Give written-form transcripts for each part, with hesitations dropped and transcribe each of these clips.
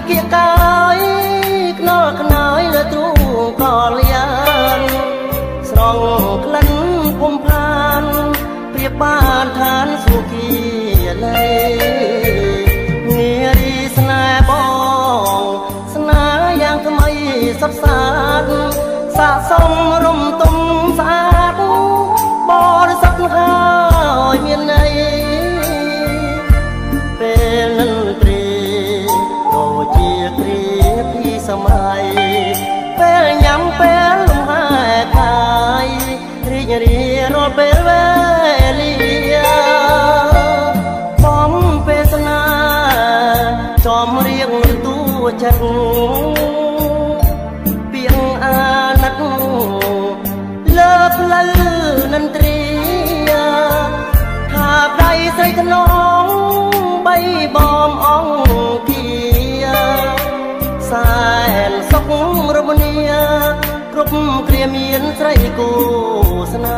เกี่ยกายนอกขนายและตรูกอลยานสรองคลันพมพานเปรียบบ้านทานสุขีเลยเงียรีสนาบองสนาอย่างทำไมสับสานสะสมรมตุมสาดบริสัทหายเมียนในเป็นนันตรีโดเจียกรีพี่สมัยเป็นยำเป็นลมหายคายรีญรีรอเป็นเวลีบอมเปสนาจอมเรียงตัวจัดเปียงอานัดเลิกละลือนันตรีหากใดใส่ขนองใบบอมอ่องเกียสายสกรมเนียครบเคลียเมียนไตรกูสนา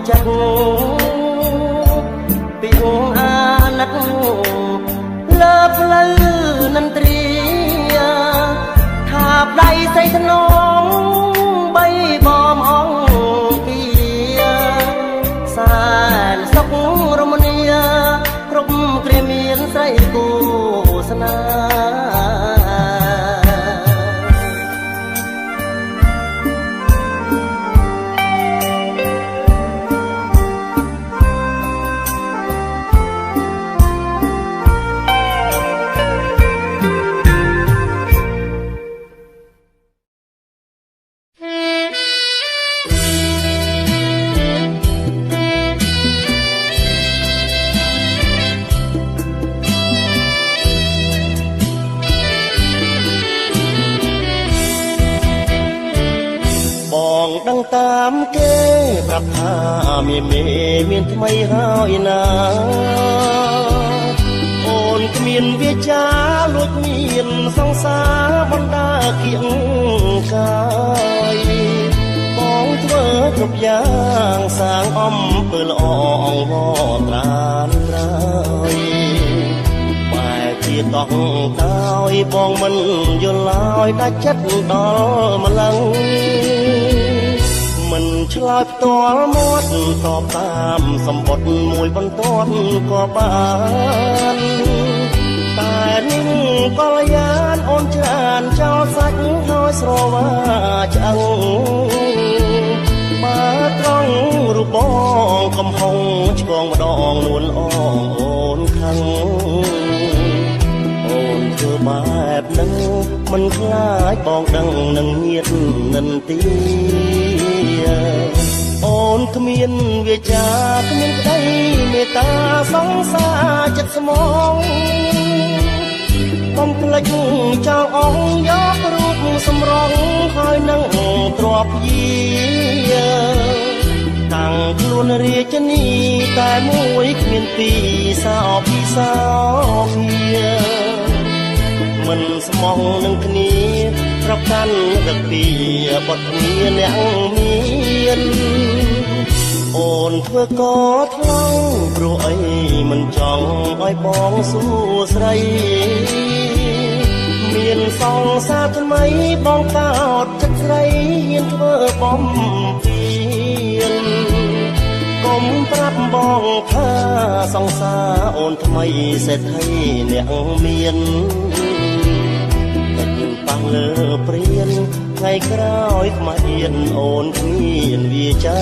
จักปิงอานักเลิบละลือนันตรีทาบใดใส่ขนองใบบอมอ่องเกียสารสกรมเนียครบเกรียเมียนใส่กูสนาดังตามเก้ปรับท่าเมียนทำไมหายนาโอนเมียนเวียจ้าลวดเมียนสองสาบรรดาเกียงกายมองเธอจบยางสางอ้อมเปิดอ่องวอตรานรายแต่ที่ต้องตายบองมันยนลอยได้เจ็ดดอลมาลังมันฉลาดตัวหมดตอบตามสมบทมวยบนต้นก็บานแต่นิ่งก็ลยานโอนจานเจ้าสักน้อยสรว่าจังมาตรองรูปบองกำหงชกองมาดองนวลอ่องโอนคังโอนเธอแบบนั้นมันคล้ายบองดังนังเงียดนันตีโอนขมิ้นเวียจาขมิ้นก็ได้เมตตาสองสาจัดสมองต้องกระจุงเจ้าอ่องยกรูปสำรองคอยนั่งตรอบเยียตั้งกลุ่นเรียจะนีแต่มวยขมิ้นปีสาวพี่สาวเพียมันสมองนั่งคนี้รับกันกับปีบทเมียนยังเมียนโอนเพื่อกอดเล่าปลุยมันจ้องอ้อยบองสู้ใส่เมียนสองสาทำไมบองกอดจัดใส่เย็นเธอบอมเพียนกลมปรับบองผ้าสองสาโอนทำไมเสร็จให้เนี่ยเมียนปังเลอเปลี่ยนไงกล้าวมาเอียนโอนเมียนเวียจ้า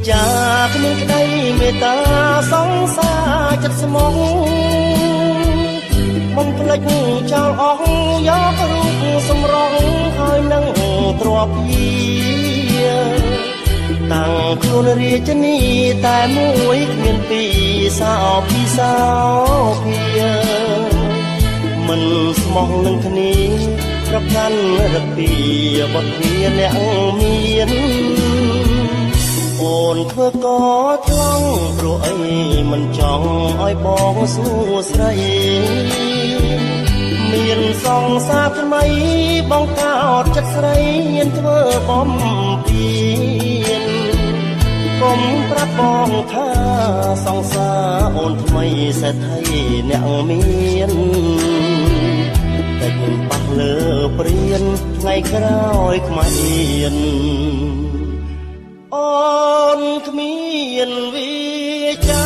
ចាគ្មានក្តីមេត្តាសង្សារចិត្តស្មោះបំភ្លេចចោលអស់យករូបសម្រស់ហើយនឹងទ្របយាតាំងខ្លួនរាជនីតែមួយគ្មានពីរសោពីសោភាមិនស្មោះនឹងគ្នាប្រកាន់រពីបទវាអ្នកមានអូនធ្វើកថ្លង់ព្រោះអីមិនចង់ឲ្យបងសួស្ដីមានសង្សារថ្មីបងកោតចិត្តស្រីហ៊ានធ្វើបំពេញកុំប្រាប់បងថាសង្សារអូនថ្មីសេដ្ឋីអ្នកមានតែខ្ញុំប៉ះលើព្រានថ្ងៃក្រោយខ្មាស់អៀនអូនគ្មានវាចា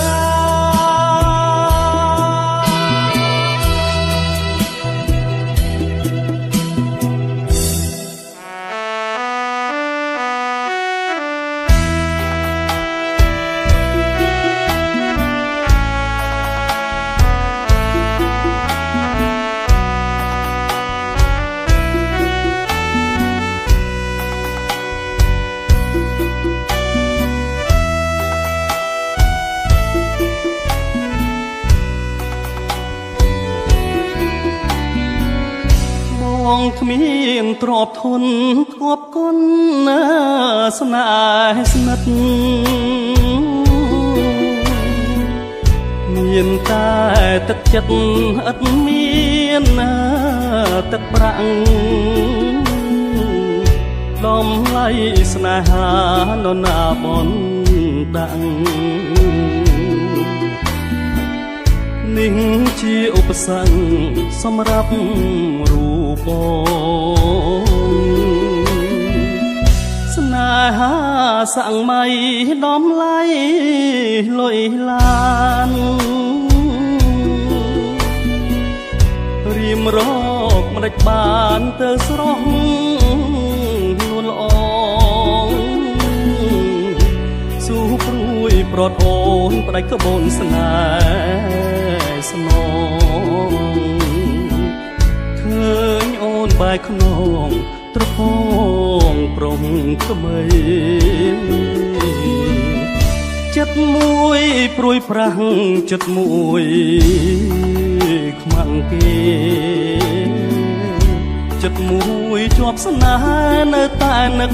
គ្មានទ្រពធនធ្ងប់គុណស្នេហ៍ស្និទ្ធមានតែទឹកចិត្តឥតមានទឹកប្រាក់ដំឡៃស្នេហានរណាបនដាក់នេះជាឧបសគ្គសម្រាប់រូបបងស្នេហាសង្មៃដំឡៃលុយឡានរៀមរកមិនដេចបានទៅស្រស់នួនល្អស៊ូព្រួយប្រត់អូនផ្ដាច់ក្បូនស្នេហ៍ស្នងឃើញអូនបែកខ្នងត្រពងប្រងថ្មីចិត្តមួយព្រួយប្រាស់ចិត្តមួយខ្មាំងគេចិត្តមួយជាប់ស្នេហ៍នៅតែនឹក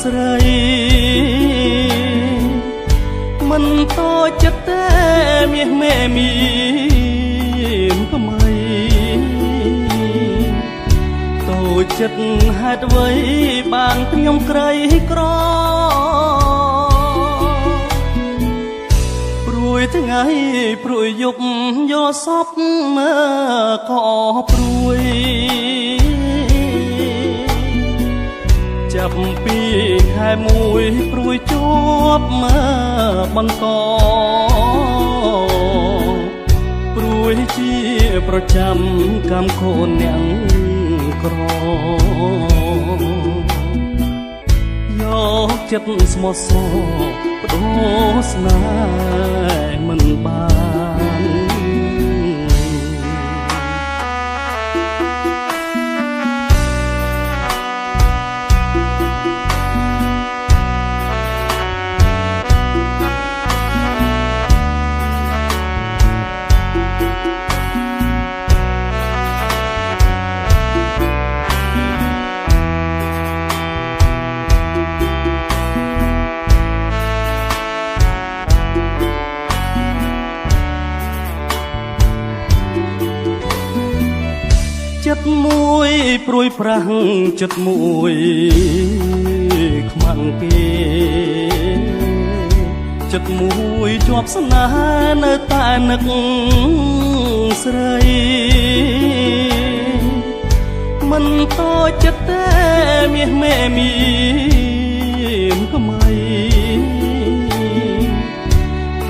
ស្រីមិនតូចចិត្តតែមាសមេមានថ្មីតូចចិត្តហេតុអ្វីបានខ្ញុំក្រីក្រព្រួយថ្ងៃព្រួយយប់យកសពក៏ព្រួយចាប់ពីខែមួយព្រួយជាប់បន្តព្រួយជាប្រចាំកម្មខូនអ្នកក្រយកចិត្តស្មោះសរបដូរស្នេហ៍មិនបានចិត្តមួយព្រួយប្រាស់ចិត្តមួយខ្មាំងគេចិត្តមួយជាប់ស្នេហ៍នៅតែនឹកស្រីមិនតូចចិត្តតែមាសមេមានថ្មី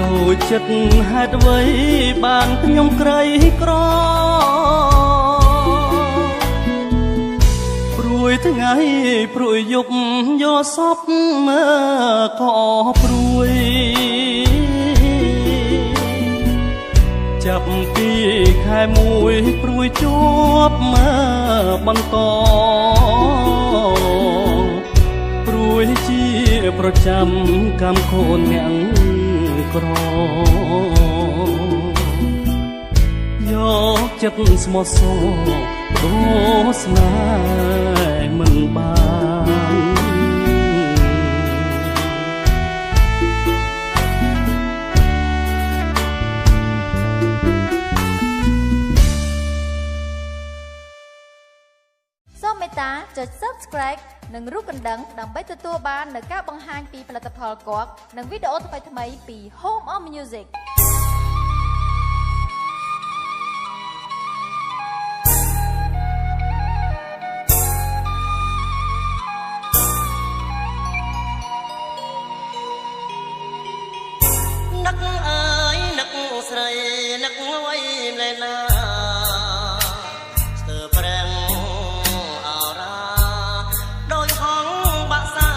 តូចចិត្តហេតុអ្វីបានខ្ញុំក្រីក្រព្រួយ ថ្ងៃព្រួយយប់យកសពមើក៏ព្រួយចាប់ពីខែមួយព្រួយជាប់មើបន្តព្រួយជាប្រចាំកម្មខូនអ្នកក្រយកចិត្តស្មោះសរដូរស្នេហ៍មិនបានសូមមេត្តាចុច Subscribe និងរូបកណ្ដឹងដើម្បីទទួលបាននូវការបង្ហាញពីផលិតផលគប្បនិងវីដេអូថ្មីៗពី Home of Musicនឹកអើយនឹកស្រីនឹកអ្វីម្លេះណាស្ទើរប្រាំងអរ៉ាដោយហងបាក់សា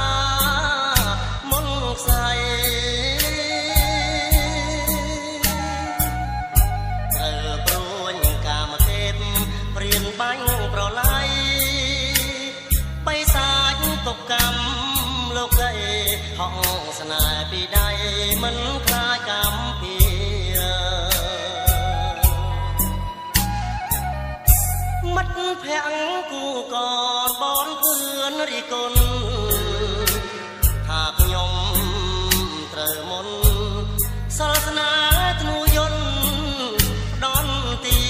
មុនខ្សែត្រូវព្រួញកាមទេពព្រៀនបាញ់ប្រឡ័យបិសាចទុកកម្មលោកីហងស្នេហ៍ពីដៃមិនខ្លាចកម្មពីមិត្តភក្តិគូកនបនភឿនរីគុណថាខ្ញុំត្រូវមុនសាសនាធ្នូយន្តដនទី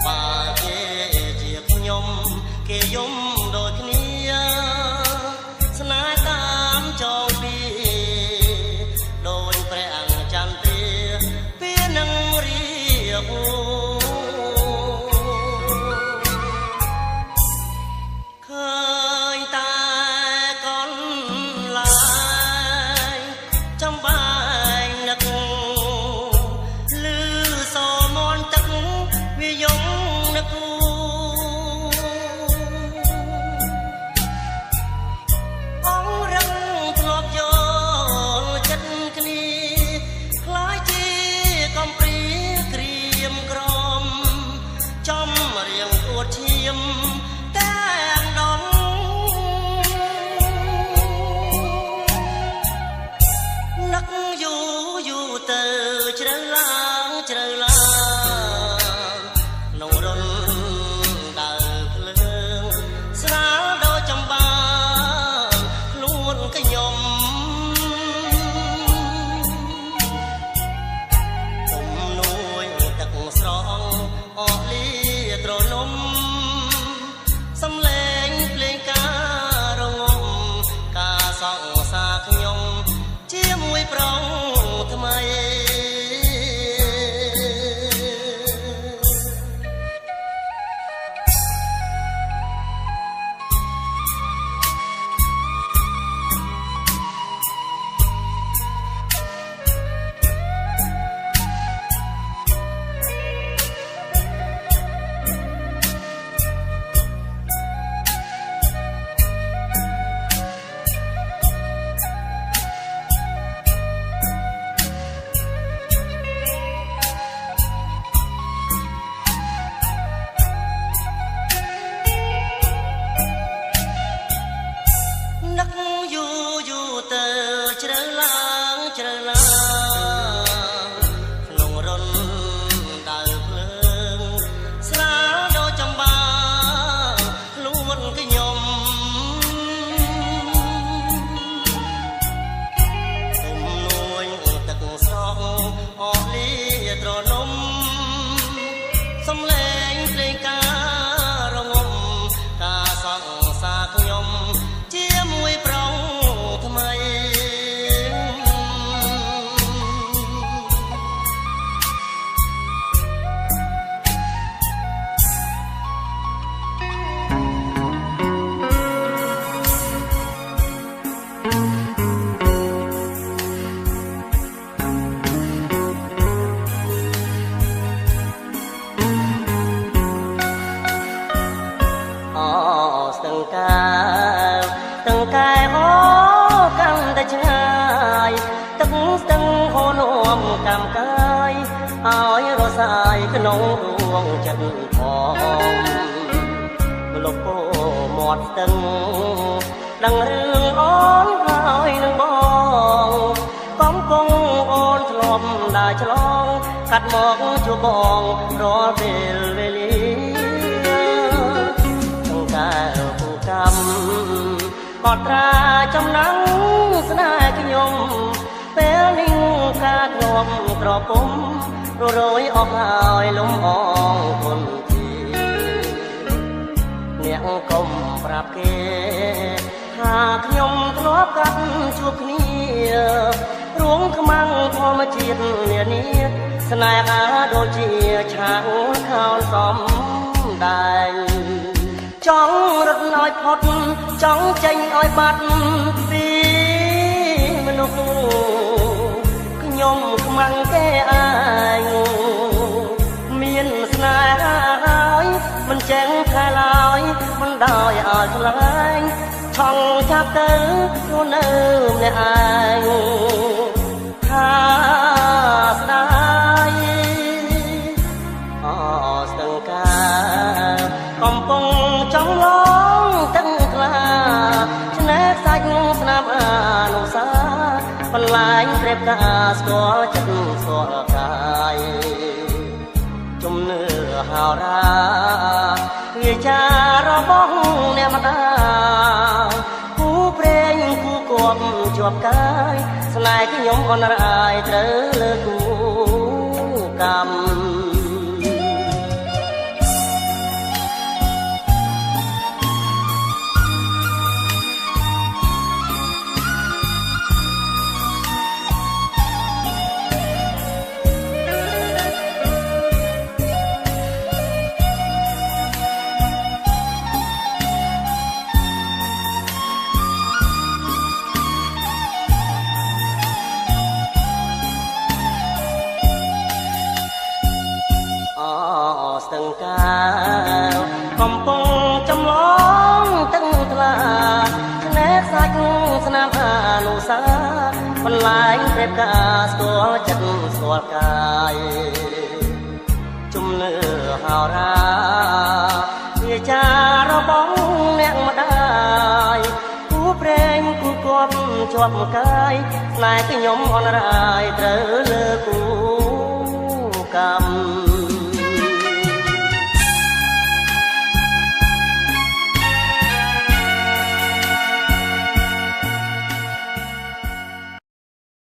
បើគេជាខ្ញុំគេយំដូចគ្នាស្នេហ៍តាមចងពីដូចព្រះអង្គចន្ទ្រាពីនឹងរៀបឃើញតែកនឡាយចំបែងនឹកលឺសោមនទឹកវាយងនឹកអងរឹងធ្លាប់យកចិត្តគ្នាខ្លាយជាកំព្រាក្រៀមក្រំចំរៀងអួតឈាមតែងដងនឹកយូរយូរទៅជ្រៅឡើងជ្រៅឡើងក្នុងរនដើរភ្លើងស្រាលដូចចំបាខ្លួនខ្ញុំទុំនួយទឹកស្រងអកលីត្រនំសំឡេងភ្លេងការងំការសង្សារខ្ញុំជាមួយប្រងថ្មីនឹកយូរយូរទៅជ្រៅឡើងជ្រៅឡើងក្នុងរនដើរភ្លើងស្រាលដូចចំបាខ្លួនខ្ញុំទុំនួយទឹកស្រងអកលីត្រនំសំឡេងភ្លេងការងំការសង្សារខ្ញុំជាមួយប្រងថ្មី ហូរនាំកម្មកាយឲ្យរសាយក្នុងដួងចិត្តផងលោកពោមាត់ស្ទឹងដឹងរឿងអូនហើយនឹងបងកំពុងអូនធ្លាប់ដើរឆ្លងកាត់មកជួបបងរាល់ពេលវេលាក្នុងការពូកម្មកត់ត្រាចំណាំងស្នេហ៍ខ្ញុំពេលនេះការធ្លាប់ក្រពុំរយអស់ហើយលំអងគុណទីអ្នកកុំប្រាប់គេថាខ្ញុំធ្លាប់កាត់ជួបគ្នារួងខ្មាំងធម្មជាតិនានាស្នេហាដូចជាឆាកខោនសំដែងចង់រត់ឲ្យផុតចង់ចេញឲ្យបាត់ពីមនុស្សខ្ញុំខ្មាំងគេអាយមានស្នេហាហើយមិនចេះខែឡើយមិនដោយឲ្យខ្លាញ់ឆង់ចាប់ទៅខ្លួននៅម្នាក់ឯងថាស្ដាយអស្ទឹងការកំពុងចង់ឡងទឹកថ្លាឆ្នេរសាច់ស្នាមអនុសាបន្លាញព្រៀបការស្គាល់ចិត្តស្គាល់កាយជំនឿហោរាវាចារបស់អ្នកម្ដាគូព្រេងគូគប់ជាប់កាយស្នេហ៍ខ្ញុំអនរាយត្រូវលើគូកម្មស្ទឹងការកំពុងចំឡងទឹកថ្លាឆ្នេរសាច់ស្នាមអនុសាបន្លាញព្រៀបការស្គាល់ចិត្តស្គាល់កាយជំនឿហោរាវាចារបស់អ្នកម្ដាយគូព្រេងគូគប់ជាប់កាយស្នេហ៍ខ្ញុំអនរាយត្រូវលើគូ